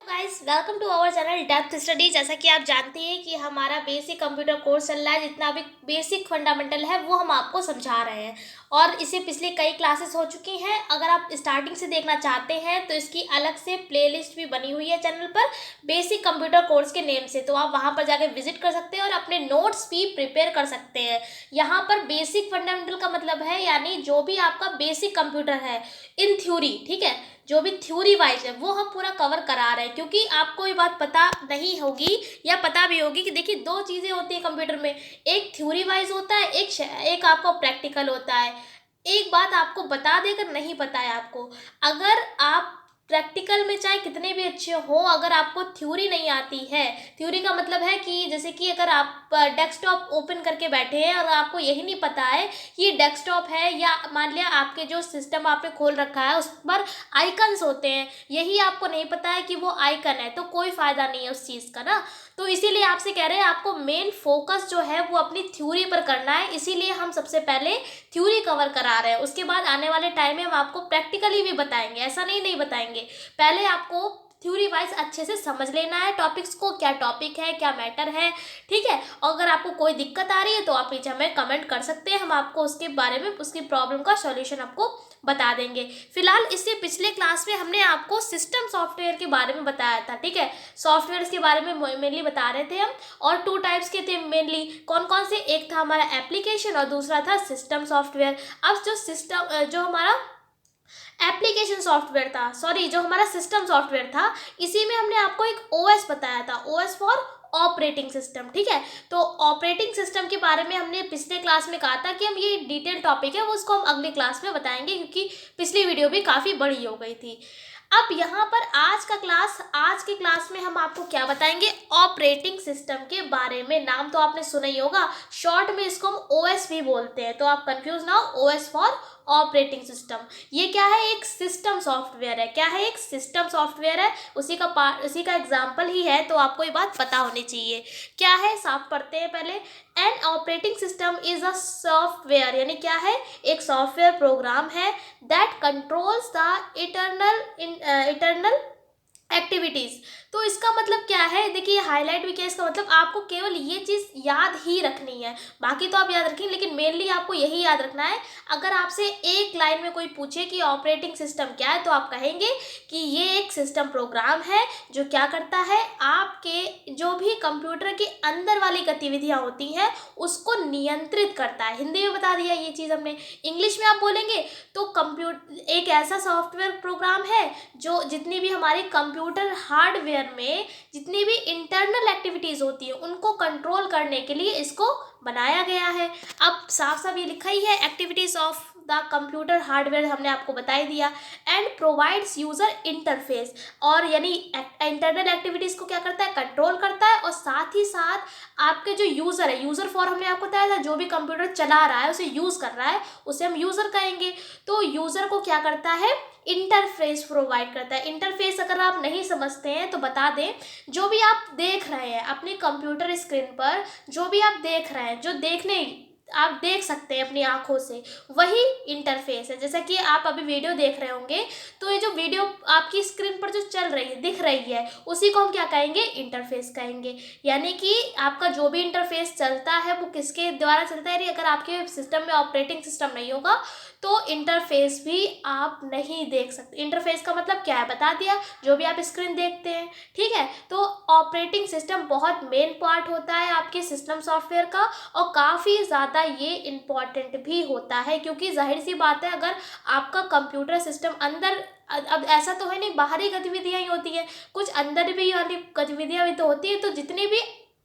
Guys, welcome to our channel depth study. जैसा कि आप जानते हैं कि हमारा बेसिक कंप्यूटर कोर्स चल रहा है। जितना भी बेसिक फंडामेंटल है वो हम आपको समझा रहे हैं और इसे पिछले कई क्लासेस हो चुकी हैं। अगर आप स्टार्टिंग से देखना चाहते हैं तो इसकी अलग से प्लेलिस्ट भी बनी हुई है चैनल पर, बेसिक कंप्यूटर कोर्स के नेम से। तो आप वहां पर जाकर विजिट कर सकते हैं और अपने नोट्स भी प्रिपेयर कर सकते हैं। यहाँ पर बेसिक फंडामेंटल का मतलब है यानी जो भी आपका बेसिक कंप्यूटर है इन थ्योरी, ठीक है, जो भी थ्योरी वाइज है वो हम पूरा कवर करा रहे हैं। क्योंकि आपको ये बात पता नहीं होगी या पता भी होगी कि देखिए दो चीज़ें होती हैं कंप्यूटर में, एक थ्योरी वाइज होता है, एक आपका प्रैक्टिकल होता है। एक बात आपको बता देकर नहीं पता है आपको, अगर आप प्रैक्टिकल में चाहे कितने भी अच्छे हो, अगर आपको थ्योरी नहीं आती है, थ्योरी का मतलब है कि जैसे कि अगर आप डेस्कटॉप ओपन करके बैठे हैं और आपको यही नहीं पता है कि ये डेस्कटॉप है, या मान लिया आपके जो सिस्टम आपने खोल रखा है उस पर आइकन्स होते हैं, यही आपको नहीं पता है कि वो आइकन है, तो कोई फ़ायदा नहीं है उस चीज़ का ना। तो इसीलिए आपसे कह रहे हैं आपको मेन फोकस जो है वो अपनी थ्योरी पर करना है। इसीलिए हम सबसे पहले थ्योरी कवर करा रहे हैं, उसके बाद आने वाले टाइम में हम आपको प्रैक्टिकली भी बताएंगे। ऐसा नहीं बताएंगे, पहले आपको थ्योरी वाइज अच्छे से समझ लेना है टॉपिक्स को, क्या टॉपिक है, क्या मैटर है, ठीक है। और अगर आपको कोई दिक्कत आ रही है तो आप नीचे हमें कमेंट कर सकते हैं, हम आपको उसके बारे में, उसकी प्रॉब्लम का सॉल्यूशन आपको बता देंगे। फिलहाल इससे पिछले क्लास में हमने आपको सिस्टम सॉफ्टवेयर के बारे में बताया था, ठीक है। सॉफ्टवेयर के बारे में मेनली बता रहे थे हम, और टू टाइप्स के थे मेनली। कौन कौन से, एक था हमारा एप्लीकेशन और दूसरा था सिस्टम सॉफ्टवेयर। अब जो हमारा एप्लीकेशन सॉफ्टवेयर था, सॉरी, जो हमारा सिस्टम सॉफ्टवेयर था, इसी में हमने आपको एक ओएस बताया था, ओएस फॉर ऑपरेटिंग सिस्टम, ठीक है। तो ऑपरेटिंग सिस्टम के बारे में हमने पिछले क्लास में कहा था कि हम ये डिटेल टॉपिक है वो उसको हम अगली क्लास में बताएंगे, क्योंकि पिछली वीडियो भी काफ़ी बड़ी हो गई थी। अब यहाँ पर आज के क्लास में हम आपको क्या बताएंगे, ऑपरेटिंग सिस्टम के बारे में। नाम तो आपने सुना ही होगा, शॉर्ट में इसको हम ओएस भी बोलते हैं, तो आप कंफ्यूज ना हो, ओएस फॉर ऑपरेटिंग सिस्टम। ये क्या है, एक सिस्टम सॉफ्टवेयर है। क्या है, एक सिस्टम सॉफ्टवेयर है, उसी का एग्जाम्पल ही है, तो आपको ये बात पता होनी चाहिए। क्या है, साफ पढ़ते हैं पहले। An operating system is a software, यानी क्या है, एक सॉफ्टवेयर प्रोग्राम है that controls the eternal activities. तो इसका मतलब क्या है, देखिए हाईलाइट भी क्या, इसका मतलब आपको केवल ये चीज़ याद ही रखनी है, बाकी तो आप याद रखेंगे लेकिन मेनली आपको यही याद रखना है। अगर आपसे एक लाइन में कोई पूछे कि ऑपरेटिंग सिस्टम क्या है, तो आप कहेंगे कि ये एक सिस्टम प्रोग्राम है जो क्या करता है, आपके जो भी कंप्यूटर के अंदर वाली गतिविधियाँ होती हैं उसको नियंत्रित करता है। हिंदी में बता दिया ये चीज़ हमने, इंग्लिश में आप बोलेंगे तो कंप्यूटर एक ऐसा सॉफ्टवेयर प्रोग्राम है जो जितनी भी हमारे कंप्यूटर हार्डवेयर में जितनी भी इंटरनल एक्टिविटीज़ होती है उनको कंट्रोल करने के लिए इसको बनाया गया है। अब साफ साफ ये लिखा ही है, activities of the computer hardware हमने आपको बता ही दिया। एंड प्रोवाइड्स यूज़र इंटरफेस, और यानी इंटरनल एक्टिविटीज़ को क्या करता है, कंट्रोल करता है, और साथ ही साथ आपके जो यूज़र है, यूज़र फॉर हमने आपको बताया था, जो भी कंप्यूटर चला रहा है उसे यूज़ कर रहा है उसे हम यूज़र कहेंगे। तो यूज़र को क्या करता है, इंटरफेस प्रोवाइड करता है। इंटरफेस अगर आप नहीं समझते हैं तो बता दें, जो भी आप देख रहे हैं अपने कंप्यूटर स्क्रीन पर, जो भी आप देख रहे हैं, जो देखने आप देख सकते हैं अपनी आंखों से, वही इंटरफेस है। जैसा कि आप अभी वीडियो देख रहे होंगे, तो ये जो वीडियो आपकी स्क्रीन पर जो चल रही है, दिख रही है, उसी को हम क्या कहेंगे, इंटरफेस कहेंगे। यानी कि आपका जो भी इंटरफेस चलता है वो किसके द्वारा चलता है, अगर आपके सिस्टम में ऑपरेटिंग सिस्टम नहीं होगा तो इंटरफेस भी आप नहीं देख सकते। इंटरफेस का मतलब क्या है बता दिया, जो भी आप स्क्रीन देखते हैं, ठीक है। तो ऑपरेटिंग सिस्टम बहुत मेन पार्ट होता है आपके सिस्टम सॉफ्टवेयर का, और काफ़ी ज़्यादा ये इम्पॉर्टेंट भी होता है, क्योंकि जाहिर सी बात है अगर आपका कंप्यूटर सिस्टम अंदर, अब ऐसा तो है नहीं बाहरी गतिविधियाँ ही होती हैं, कुछ अंदर भी वाली गतिविधियाँ भी तो होती है, तो जितनी भी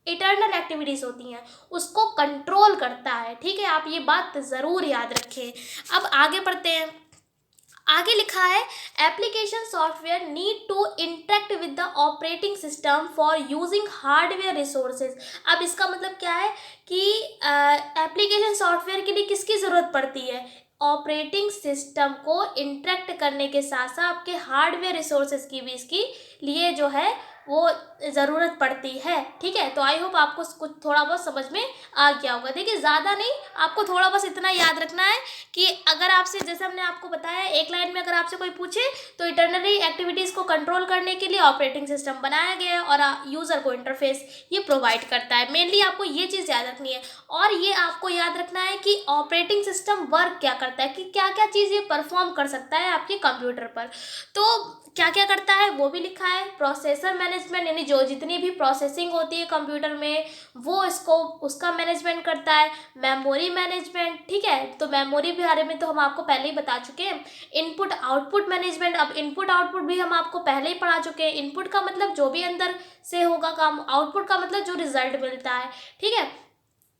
इंटरनल एक्टिविटीज़ होती हैं उसको कंट्रोल करता है, ठीक है। आप ये बात ज़रूर याद रखें। अब आगे बढ़ते हैं, आगे लिखा है, application software need to interact with the operating system for using hardware resources. अब इसका मतलब क्या है कि एप्लीकेशन सॉफ्टवेयर के लिए किसकी ज़रूरत पड़ती है, ऑपरेटिंग सिस्टम को इंटरेक्ट करने के साथ साथ आपके हार्डवेयर रिसोर्सेज की भी इसकी लिए जो है वो ज़रूरत पड़ती है। ठीक है, तो आई होप आपको कुछ थोड़ा बहुत समझ में आ गया होगा। देखिए ज़्यादा नहीं, आपको थोड़ा बस इतना याद रखना है कि अगर आपसे, जैसे हमने आपको बताया, एक लाइन में अगर आपसे कोई पूछे तो इटरनरी एक्टिविटीज़ को कंट्रोल करने के लिए ऑपरेटिंग सिस्टम बनाया गया है और यूज़र को इंटरफेस ये प्रोवाइड करता है। मेनली आपको ये चीज़ याद रखनी है और ये आपको याद रखना है कि ऑपरेटिंग सिस्टम वर्क क्या करता है, कि क्या क्या चीज़ ये परफॉर्म कर सकता है आपके कंप्यूटर पर। तो क्या क्या करता है वो भी लिखा है। प्रोसेसर मैनेजमेंट, यानी जो जितनी भी प्रोसेसिंग होती है कंप्यूटर में वो इसको उसका मैनेजमेंट करता है। मेमोरी मैनेजमेंट, ठीक है, तो मेमोरी के बारे में तो हम आपको पहले ही बता चुके हैं। इनपुट आउटपुट मैनेजमेंट, अब इनपुट आउटपुट भी हम आपको पहले ही पढ़ा चुके हैं। इनपुट का मतलब जो भी अंदर से होगा काम, आउटपुट का मतलब जो रिजल्ट मिलता है। ठीक है,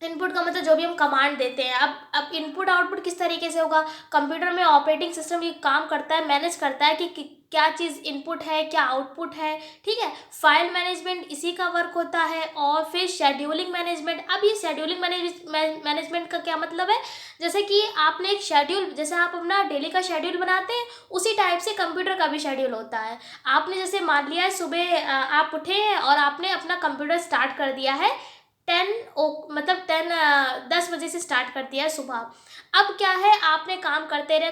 इनपुट का मतलब जो भी हम कमांड देते हैं। अब इनपुट आउटपुट किस तरीके से होगा, कंप्यूटर में ऑपरेटिंग सिस्टम ये काम करता है, मैनेज करता है कि क्या चीज़ इनपुट है, क्या आउटपुट है। ठीक है, फाइल मैनेजमेंट इसी का वर्क होता है। और फिर शेड्यूलिंग मैनेजमेंट। अब ये शेड्यूलिंग मैनेजमेंट का क्या मतलब है, जैसे कि आपने एक शेड्यूल, जैसे आप अपना डेली का शेड्यूल बनाते हैं उसी टाइप से कंप्यूटर का भी शेड्यूल होता है। आपने जैसे मान लिया है सुबह आप उठे हैं और आपने अपना कंप्यूटर स्टार्ट कर दिया है 10 बजे से स्टार्ट कर दिया है सुबह। अब क्या है, आपने काम करते रहे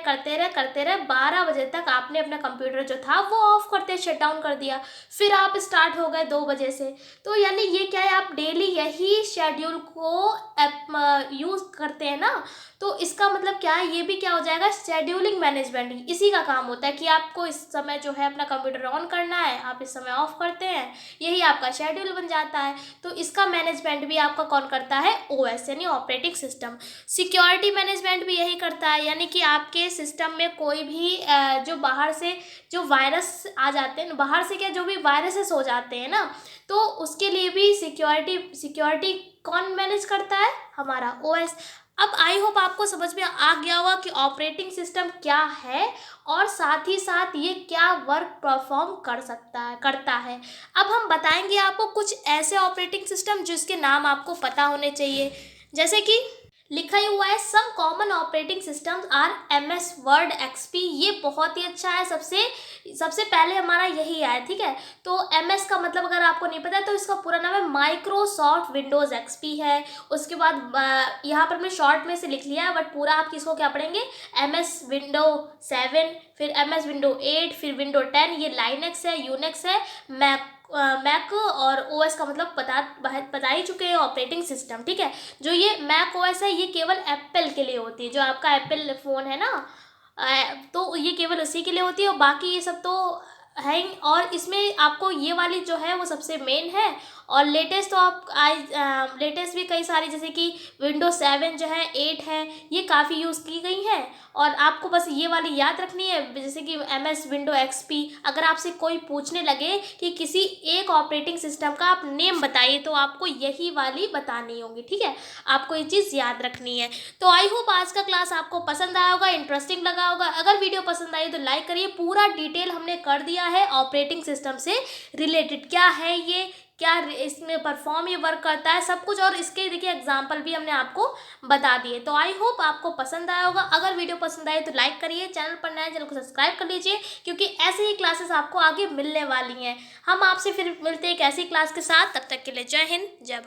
12 बजे तक आपने अपना कंप्यूटर जो था वो ऑफ करते शट डाउन कर दिया। फिर आप स्टार्ट हो गए 2 बजे से। तो यानी ये क्या है, आप डेली यही शेड्यूल को यूज़ करते हैं ना। तो इसका मतलब क्या है, ये भी क्या हो जाएगा, शेड्यूलिंग मैनेजमेंट इसी का काम होता है कि आपको इस समय जो है अपना कंप्यूटर ऑन करना है, आप इस समय ऑफ करते हैं, यही आपका शेड्यूल बन जाता है। तो इसका मैनेजमेंट भी आपका कौन करता है, ओएस यानी ऑपरेटिंग सिस्टम। सिक्योरिटी मैनेजमेंट भी यही करता है, यानी कि आपके सिस्टम में कोई भी जो बाहर से जो वायरस आ जाते हैं, बाहर से क्या जो भी वायरसेस हो जाते हैं ना, तो उसके लिए भी सिक्योरिटी कौन मैनेज करता है, हमारा ओएस। अब आई होप आपको समझ में आ गया होगा कि ऑपरेटिंग सिस्टम क्या है और साथ ही साथ ये क्या वर्क परफॉर्म करता है। अब हम बताएंगे आपको कुछ ऐसे ऑपरेटिंग सिस्टम जिसके नाम आपको पता होने चाहिए। जैसे कि लिखा ही हुआ है, some common operating systems are MS Word XP। ये बहुत ही अच्छा है, सबसे पहले हमारा यही आया। ठीक है, तो MS का मतलब अगर आपको नहीं पता है तो इसका पूरा नाम है माइक्रोसॉफ्ट विंडोज़ XP है। उसके बाद यहाँ पर मैं शॉर्ट में से लिख लिया है, बट पूरा आप किसको क्या पढ़ेंगे, MS विंडो 7, फिर MS विंडो 8, फिर विंडो 10। ये लाइनक्स है, यूनिक्स है, मैक और ओएस का मतलब बता ही चुके हैं, ऑपरेटिंग सिस्टम। ठीक है, जो ये मैक ओएस है ये केवल एप्पल के लिए होती है, जो आपका एप्पल फ़ोन है ना, तो ये केवल उसी के लिए होती है और बाकी ये सब तो है ही। और इसमें आपको ये वाली जो है वो सबसे मेन है। और लेटेस्ट तो आप लेटेस्ट भी कई सारी, जैसे कि विंडो 7 जो है, 8 है, ये काफ़ी यूज़ की गई हैं। और आपको बस ये वाली याद रखनी है, जैसे कि MS विंडो XP। अगर आपसे कोई पूछने लगे कि किसी एक ऑपरेटिंग सिस्टम का आप नेम बताइए तो आपको यही वाली बतानी होगी। ठीक है, आपको ये चीज़ याद रखनी है। तो आई होप आज का क्लास आपको पसंद आया होगा, इंटरेस्टिंग लगा होगा। अगर वीडियो पसंद आई तो लाइक करिए। पूरा डिटेल हमने कर दिया है ऑपरेटिंग सिस्टम से रिलेटेड, क्या है ये, क्या इसमें परफॉर्म ये वर्क करता है, सब कुछ। और इसके देखिए एग्जाम्पल भी हमने आपको बता दिए। तो आई होप आपको पसंद आया होगा। अगर वीडियो पसंद आए तो लाइक करिए, चैनल पर नए चैनल को सब्सक्राइब कर लीजिए, क्योंकि ऐसे ही क्लासेस आपको आगे मिलने वाली हैं। हम आपसे फिर मिलते हैं एक ऐसी क्लास के साथ, तब तक के लिए जय हिंद, जय भारत।